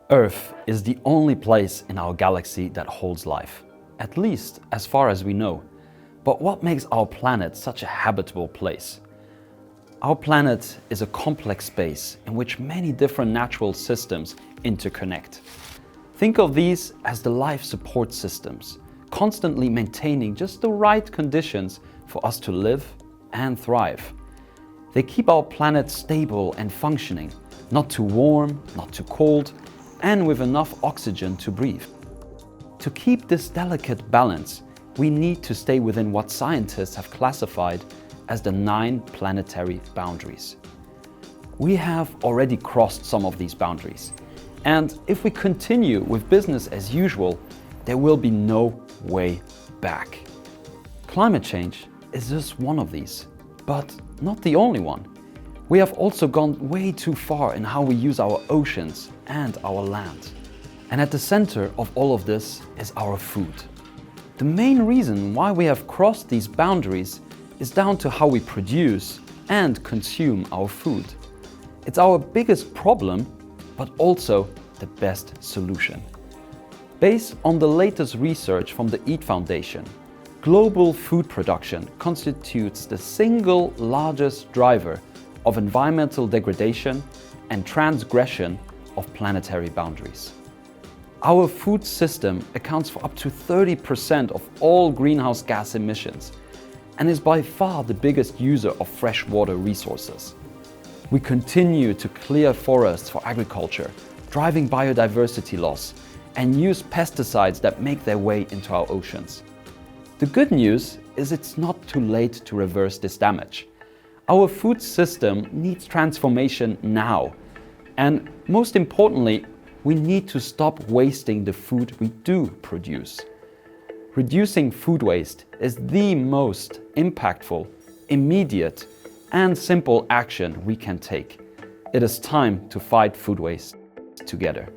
Earth is the only place in our galaxy that holds life, at least as far as we know. But what makes our planet such a habitable place? Our planet is a complex space in which many different natural systems interconnect. Think of these as the life support systems, constantly maintaining just the right conditions for us to live and thrive. They keep our planet stable and functioning, not too warm, not too cold, and with enough oxygen to breathe. To keep this delicate balance, we need to stay within what scientists have classified as the 9 planetary boundaries. We have already crossed some of these boundaries, and if we continue with business as usual, there will be no way back. Climate change is just one of these, but not the only one. We have also gone way too far in how we use our oceans and our land. And at the center of all of this is our food. The main reason why we have crossed these boundaries is down to how we produce and consume our food. It's our biggest problem, but also the best solution. Based on the latest research from the Eat Foundation, global food production constitutes the single largest driver of environmental degradation and transgression of planetary boundaries. Our food system accounts for up to 30% of all greenhouse gas emissions and is by far the biggest user of freshwater resources. We continue to clear forests for agriculture, driving biodiversity loss, and use pesticides that make their way into our oceans. The good news is it's not too late to reverse this damage. Our food system needs transformation now. And most importantly, we need to stop wasting the food we do produce. Reducing food waste is the most impactful, immediate, and simple action we can take. It is time to fight food waste together.